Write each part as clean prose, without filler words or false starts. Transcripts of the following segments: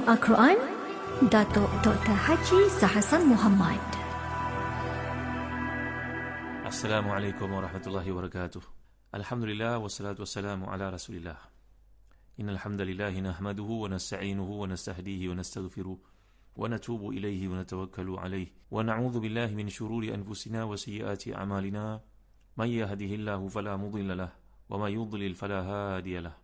Al-Quran, Datuk Dr. Haji Zahasan Muhammad. Assalamualaikum warahmatullahi wabarakatuh. Alhamdulillah wassalatu wassalamu ala Rasulillah. Innal hamdalillah nahmaduhu wa nasta'inuhu wa nastahdihi wa nastaghfiruh wa natubu ilaihi wa natawakkalu alaihi wa na'udzu billahi min shururi anfusina wa sayyiati a'malina. May yahdihillahu fala mudilla lahu wa may yudlil fala hadiya lahu.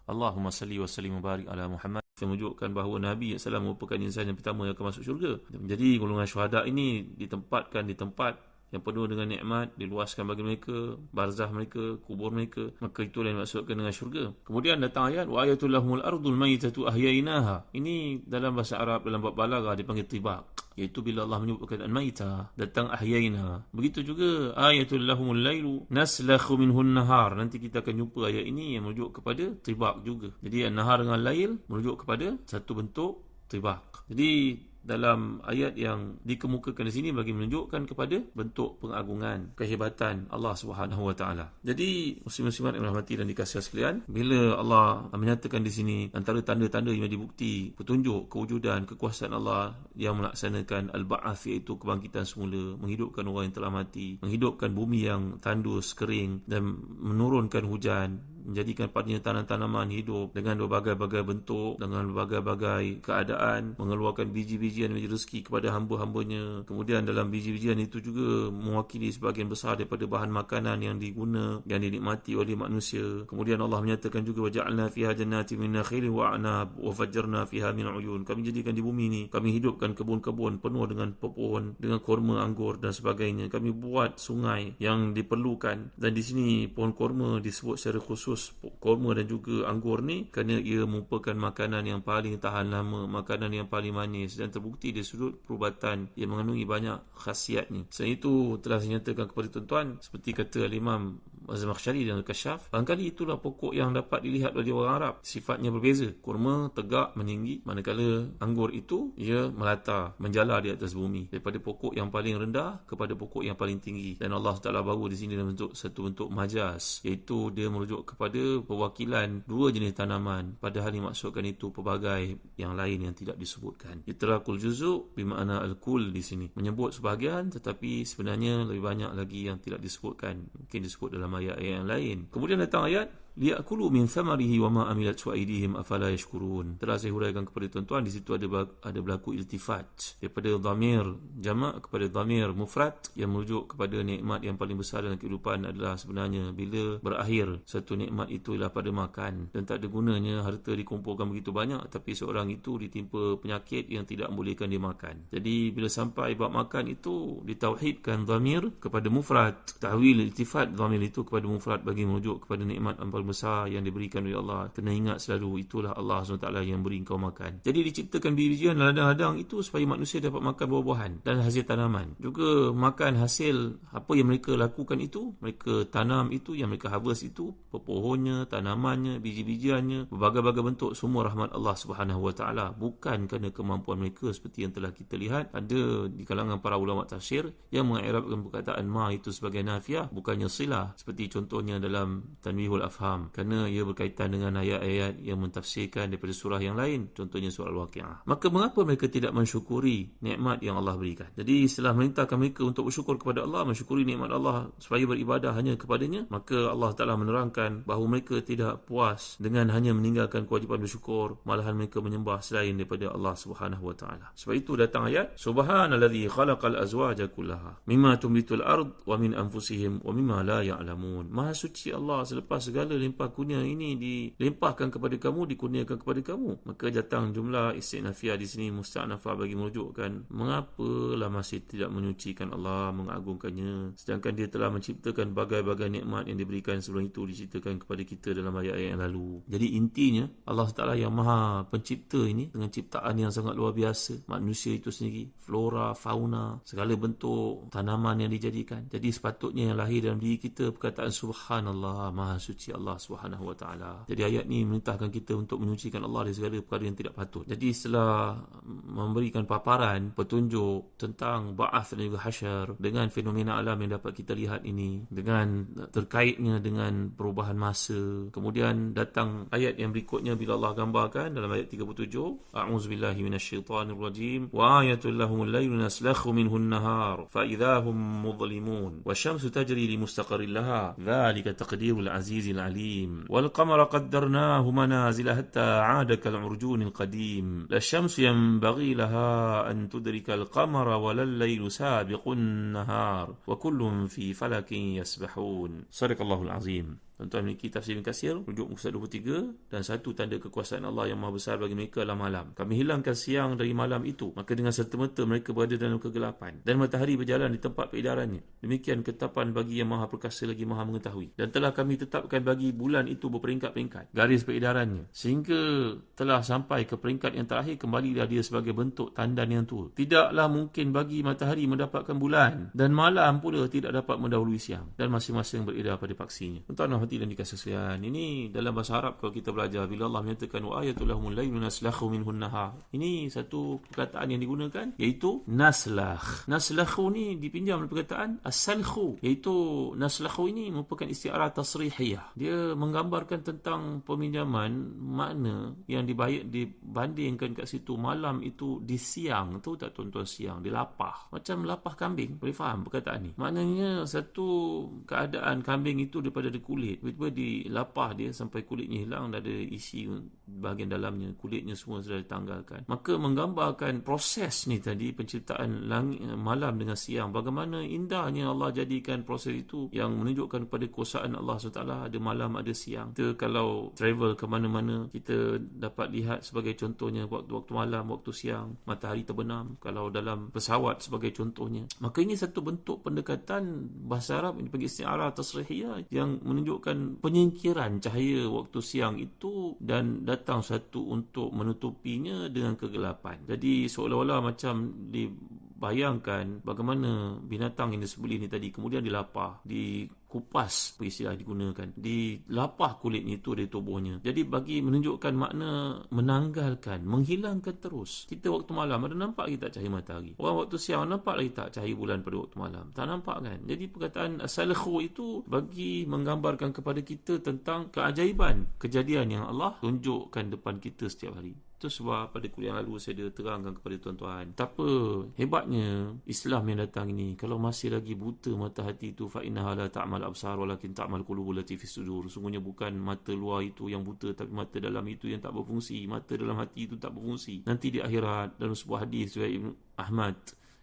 Allahumma salli wa sallim wa barik ala Muhammad. Menunjukkan bahawa Nabi SAW merupakan insan yang pertama yang akan masuk syurga. Jadi golongan syuhada ini ditempatkan di tempat yang penuh dengan nikmat, diluaskan bagi mereka barzah mereka, kubur mereka, maka itulah yang dimaksudkan dengan syurga. Kemudian datang ayat wa ayatul lahumul ardul maitatu ahyainaha. Ini dalam bahasa Arab, dalam bab balaghah dipanggil tibaq, iaitu bila Allah menyebutkan al-maitah, datang ahyaina. Begitu juga ayatul lahumul lailu naslakhu minhun nahar. Nanti kita akan jumpa ayat ini yang merujuk kepada tibaq juga. Jadi an-nahar dengan lail merujuk kepada satu bentuk tibaq. Jadi dalam ayat yang dikemukakan di sini bagi menunjukkan kepada bentuk pengagungan, kehebatan Allah Subhanahu wa taala. Jadi muslim-muslimat yang dirahmati dan dikasihi sekalian, bila Allah menyatakan di sini antara tanda-tanda yang dibukti petunjuk kewujudan kekuasaan Allah yang melaksanakan al-ba'ats, iaitu kebangkitan semula, menghidupkan orang yang telah mati, menghidupkan bumi yang tandus kering dan menurunkan hujan, menjadikan padanya tanam-tanaman hidup dengan berbagai-bagai bentuk, dengan berbagai-bagai keadaan, mengeluarkan biji-bijian menjadi rezeki kepada hamba-hambanya. Kemudian dalam biji-bijian itu juga mewakili sebahagian besar daripada bahan makanan yang diguna, yang dinikmati oleh manusia. Kemudian Allah menyatakan juga waja'alna fiha jannatin min nakhilin wa a'nab wa fajjarna fiha min uyun. Kami jadikan di bumi ini, kami hidupkan kebun-kebun penuh dengan pohon, dengan kurma, anggur dan sebagainya. Kami buat sungai yang diperlukan, dan di sini pohon kurma disebut secara khusus kurma dan juga anggur ni kerana ia merupakan makanan yang paling tahan lama, makanan yang paling manis dan terbukti dari sudut perubatan yang mengandungi banyak khasiatnya. Selain itu telah dinyatakan kepada tuan-tuan, seperti kata Imam Az-Zamakhsyari dan Al-Kashaf, barangkali itulah pokok yang dapat dilihat oleh orang Arab. Sifatnya berbeza. Kurma tegak meninggi, manakala anggur itu ia melata, menjala di atas bumi, daripada pokok yang paling rendah kepada pokok yang paling tinggi. Dan Allah Taala bawa di sini dalam bentuk satu bentuk majaz, iaitu dia merujuk kepada perwakilan dua jenis tanaman, padahal dimaksudkan itu pelbagai yang lain yang tidak disebutkan. Itlaqul juzu' bermakna al-kull di sini, menyebut sebahagian tetapi sebenarnya lebih banyak lagi yang tidak disebutkan, mungkin disebut dalam ayat-ayat yang lain. Kemudian datang ayat liya'kulu min thamarihi wa ma amilat aydihim afala yashkurun. Telah saya huraikan kepada tuan-tuan, di situ ada berlaku iltifat daripada dhamir jamak kepada dhamir mufrad yang merujuk kepada nikmat yang paling besar dalam kehidupan adalah sebenarnya bila berakhir satu nikmat itu ialah pada makan, dan tak ada gunanya harta dikumpulkan begitu banyak tapi seorang itu ditimpa penyakit yang tidak membolehkan dia makan. Jadi bila sampai bab makan itu ditauhidkan dhamir kepada mufrad, tahwil iltifat dhamir itu kepada mufrad bagi merujuk kepada nikmat yang paling besar yang diberikan oleh Allah. Kena ingat selalu, itulah Allah SWT yang beri kau makan. Jadi diciptakan biji-bijian dan ladang-ladang itu supaya manusia dapat makan buah-buahan dan hasil tanaman. Juga makan hasil apa yang mereka lakukan itu, mereka tanam itu, yang mereka harvest itu, pepohonnya, tanamannya, biji-bijiannya, berbagai-bagai bentuk, semua rahmat Allah Subhanahu Wa Taala. Bukan kerana kemampuan mereka seperti yang telah kita lihat. Ada di kalangan para ulama tafsir yang mengi'rabkan perkataan ma itu sebagai nafiah, bukannya silah, seperti contohnya dalam Tanwihul Afham, kerana ia berkaitan dengan ayat-ayat yang mentafsirkan daripada surah yang lain, contohnya surah Al-Waqi'ah. Maka mengapa mereka tidak mensyukuri nikmat yang Allah berikan? Jadi setelah merintahkan mereka untuk bersyukur kepada Allah, mensyukuri nikmat Allah supaya beribadah hanya kepadanya, maka Allah Ta'ala menerangkan bahawa mereka tidak puas dengan hanya meninggalkan kewajipan bersyukur, malahan mereka menyembah selain daripada Allah Subhanahu Wa Ta'ala. Sebab itu datang ayat subhanalladzi khalaqal azwaja kullaha mimma tumbitul ard wa min anfusihim wa mimma la ya'lamun. Maha suci Allah, selepas segala limpah kurnia ini dilimpahkan kepada kamu, dikurniakan kepada kamu. Maka datang jumlah istinafiyah di sini musta'nafah bagi merujukkan mengapalah masih tidak menyucikan Allah, mengagungkannya, sedangkan dia telah menciptakan bagai-bagai nikmat yang diberikan sebelum itu diceritakan kepada kita dalam ayat-ayat yang lalu. Jadi intinya Allah Ta'ala yang maha pencipta ini dengan ciptaan yang sangat luar biasa, manusia itu sendiri, flora, fauna, segala bentuk tanaman yang dijadikan. Jadi sepatutnya yang lahir dalam diri kita perkataan subhanallah, maha suci Allah Allah Subhanahu Wa Taala. Jadi ayat ni merintahkan kita untuk menyucikan Allah dari segala perkara yang tidak patut. Jadi setelah memberikan paparan petunjuk tentang ba'ath dan juga hasyar dengan fenomena alam yang dapat kita lihat ini, dengan terkaitnya dengan perubahan masa, kemudian datang ayat yang berikutnya bila Allah gambarkan dalam ayat 37, a'udzubillahi minasyaitonirrajim, wa ayatul lahumul lailu naslakhu minhun nahar fa idahum mudlimun wasyamsu tajri limustaqarrin laha dzalika taqdirul azizil alim wal qamara qaddarnahu manazila hatta 'ada kal urjunil qadim la syamsu yanbaghi laha an tudrika al qamara wa lal lailu sabiqun nahar wa kullun fi falakin yasbahun. Sadaqallahul azim. Tuan-tuan memiliki tafsir Ibn Katsir, rujuk muka 23, dan satu tanda kekuasaan Allah yang maha besar bagi mereka adalah malam. Kami hilangkan siang dari malam itu, maka dengan serta-merta mereka berada dalam kegelapan. Dan matahari berjalan di tempat peredarannya. Demikian ketetapan bagi yang maha perkasa lagi maha mengetahui. Dan telah kami tetapkan bagi bulan itu berperingkat-peringkat garis peredarannya, sehingga telah sampai ke peringkat yang terakhir, kembalilah dia sebagai bentuk tandan yang tua. Tidaklah mungkin bagi matahari mendapatkan bulan, dan malam pula tidak dapat mendahului siang, dan masing-masing beredar pada paksinya. Tuan-tuan dan dikasih sekalian, ini dalam bahasa Arab kalau kita belajar, bila Allah menyatakan wa ayatul lahumul lailu naslakhu minhun nahar, ini satu perkataan yang digunakan iaitu naslakh. Naslakhu ni dipinjam dari perkataan as-salkhu, iaitu naslakhu ini merupakan istiarah tasrihiyah. Dia menggambarkan tentang peminjaman makna yang dibandingkan kat situ. Malam itu di siang, tahu tak tuan-tuan, siang dilapah, macam lapah kambing. Boleh faham perkataan ni? Maknanya satu keadaan kambing itu daripada ada kulit, tiba-tiba dilapah dia sampai kulitnya hilang, dah ada isi bahagian dalamnya, kulitnya semua sudah ditanggalkan. Maka menggambarkan proses ni tadi, penciptaan langit, malam dengan siang, bagaimana indahnya Allah jadikan proses itu yang menunjukkan kepada kuasaan Allah SWT. Ada malam, ada siang. Kita kalau travel ke mana-mana, kita dapat lihat sebagai contohnya waktu-waktu malam, waktu siang, matahari terbenam, kalau dalam pesawat sebagai contohnya. Maka ini satu bentuk pendekatan bahasa Arab yang dipanggil isti'arah tasrihiyah, yang menunjukkan penyingkiran cahaya waktu siang itu dan datang satu untuk menutupinya dengan kegelapan. Jadi seolah-olah macam dibayangkan bagaimana binatang yang disembelih ni tadi kemudian dilapah, dikupas, istilah digunakan, dilapah kulitnya itu dari tubuhnya. Jadi bagi menunjukkan makna menanggalkan, menghilangkan terus. Kita waktu malam ada nampak kita tak cahaya matahari. Orang waktu siang nampak lagi tak cahaya bulan pada waktu malam. Tak nampak kan? Jadi perkataan as-salkhu itu bagi menggambarkan kepada kita tentang keajaiban kejadian yang Allah tunjukkan depan kita setiap hari. Itu sebab pada kuliah lalu saya dah terangkan kepada tuan-tuan betapa hebatnya Islam yang datang ini. Kalau masih lagi buta mata hati itu, fa innaha la ta'mal absar walakin ta'mal qulubul lati fis sudur. Sungguhnya bukan mata luar itu yang buta, tapi mata dalam itu yang tak berfungsi. Mata dalam hati itu tak berfungsi. Nanti di akhirat, dalam sebuah hadis riwayat Ibn Ahmad,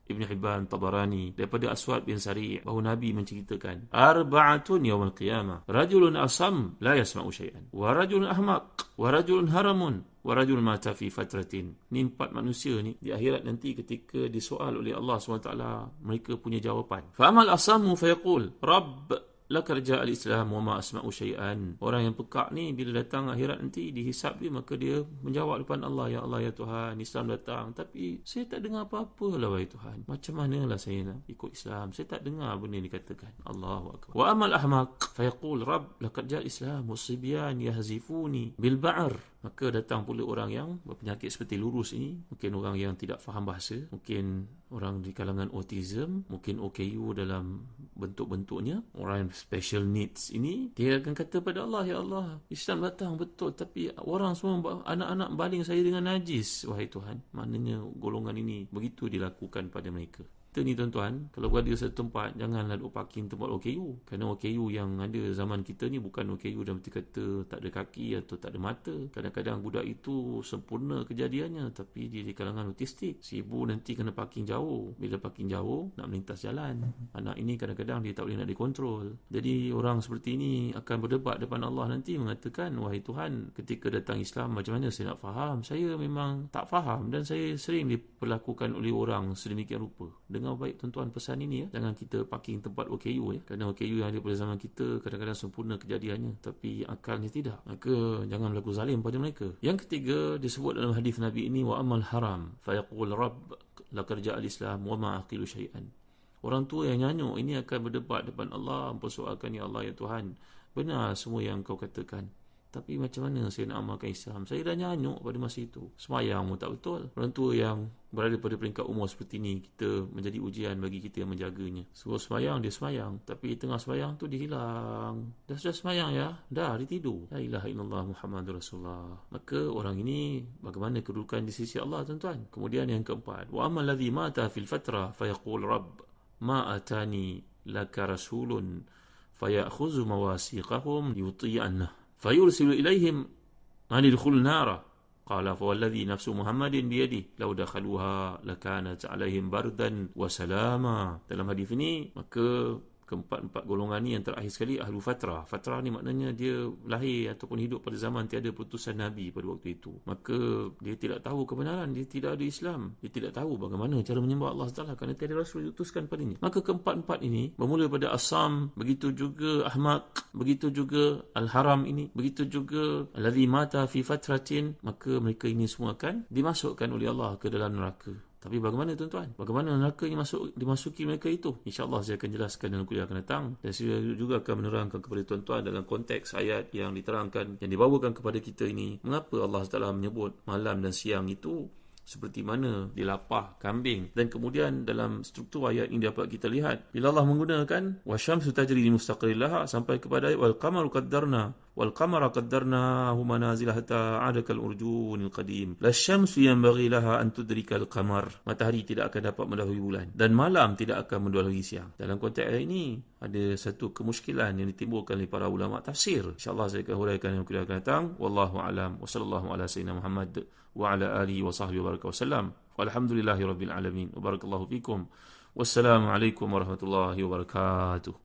Ibn Hibban, Tabarani, daripada Aswad bin Sari' bahawa Nabi menceritakan arba'atun yawmal qiyamah, rajulun asam la yasma'u syai'an, wa rajulun ahmaq, wa rajulun haramun, wa rajulun mata fi fatratin. Ni 4 manusia ni di akhirat nanti ketika disoal oleh Allah SWT, mereka punya jawapan. Fa'amal asamu fayaqul Rabb laka raja al-Islam wa ma asma'u syai'an. Orang yang pekak ni bila datang akhirat nanti dihisap dia, maka dia menjawab depan Allah, ya Allah, ya Tuhan, Islam datang tapi saya tak dengar apa-apa lah wahai Tuhan. Macam manalah saya nak ikut Islam, saya tak dengar benda yang dikatakan. Allahu akbar. Wa amal ahmaq fayaqul Rabb laka raja al-Islam wasibyan yahzifuni bil ba'r. Maka datang pula orang yang berpenyakit seperti lurus ini, mungkin orang yang tidak faham bahasa, mungkin orang di kalangan autism, mungkin OKU dalam bentuk-bentuknya, orang special needs ini, dia akan kata pada Allah, ya Allah, Islam datang betul, tapi orang semua, anak-anak baling saya dengan najis, wahai Tuhan. Maknanya golongan ini begitu dilakukan pada mereka. Kita ni tuan-tuan, kalau berada di satu tempat, janganlah duk parking tempat OKU. Kerana OKU yang ada zaman kita ni bukan OKU dalam arti kata tak ada kaki atau tak ada mata. Kadang-kadang budak itu sempurna kejadiannya, tapi dia di kalangan autistik. Si ibu nanti kena parking jauh. Bila parking jauh, nak melintas jalan. Anak ini kadang-kadang dia tak boleh nak dikontrol. Jadi orang seperti ini akan berdebat depan Allah nanti mengatakan, wahai Tuhan, ketika datang Islam macam mana saya nak faham? Saya memang tak faham dan saya sering diperlakukan oleh orang sedemikian rupa. Dengar baik tuan-tuan pesan ini ya. Jangan kita parking tempat OKU ya. Kerana OKU yang ada pada zaman kita kadang-kadang sempurna kejadiannya, tapi akalnya tidak. Maka jangan berlaku zalim pada mereka. Yang ketiga disebut dalam hadis Nabi ini, wa amal haram fayaqul Rabb laqad ja'a al-Islam wa ma aqilu syai'an. Orang tua yang nyanyuk ini akan berdebat depan Allah, mempersoalkan, ya Allah, ya Tuhan, benar semua yang kau katakan. Tapi macam mana saya nak amalkan Islam? Saya dah nyanyuk pada masa itu. Semayang pun tak betul. Orang tua yang berada pada peringkat umur seperti ini, kita menjadi ujian bagi kita yang menjaganya. Suruh semayang, dia semayang. Tapi tengah semayang tu dia hilang. Dah sudah semayang ya? Dah, dia tidur. La ilaha illallah Muhammadur Rasulullah. Maka orang ini bagaimana kedudukan di sisi Allah, tuan-tuan? Kemudian yang keempat. Wa amma alladhi mata fil fatra fayaqul Rabb ma atani laka rasulun fayakhuzu mawasiqahum yuti'annah فيرسل إليهم أن يدخلوا النار قال فوالذي نفس محمد بيده لو دخلوها لكانت عليهم بردا وسلاما. Dalam hadis ini, maka keempat-empat golongan ni yang terakhir sekali ahlu fatrah. Fatrah ni maknanya dia lahir ataupun hidup pada zaman tiada putusan Nabi pada waktu itu. Maka dia tidak tahu kebenaran, dia tidak ada Islam, dia tidak tahu bagaimana cara menyembah Allah Taala kerana tiada Rasul diutuskan padanya. Maka keempat-empat ini bermula pada Asam, begitu juga Ahmaq, begitu juga Al-Haram ini, begitu juga alladhi mata fi fatratin, maka mereka ini semua akan dimasukkan oleh Allah ke dalam neraka. Tapi bagaimana tuan-tuan? Bagaimana neraka yang dimasuki mereka itu? InsyaAllah saya akan jelaskan dalam kuliah akan datang. Dan saya juga akan menerangkan kepada tuan-tuan dalam konteks ayat yang diterangkan, yang dibawakan kepada kita ini. Mengapa Allah Taala menyebut malam dan siang itu seperti mana dilapah kambing. Dan kemudian dalam struktur ayat ini dapat kita lihat, bila Allah menggunakan wasyamsu tajri li mustaqirrin laha sampai kepada ayat wal qamara qaddarnahu manazila hatta 'ada kal urjunil qadim. La syamsu yanbaghi laha an tudrikal qamar. Matahari tidak akan dapat mendahului bulan dan malam tidak akan mendahului siang. Dalam konteks ayat ini ada satu kemusykilan yang ditimbulkan oleh para ulama tafsir. InsyaAllah saya akan huraikan dalam kuliah akan datang. Wallahu a'lam wa sallallahu ala sayyidina Muhammad wa ala alihi wa sahbihi wa baraka wasallam. Walhamdulillahi rabbil alamin. Wa barakallahu fikum. Wassalamu alaikum warahmatullahi wabarakatuh.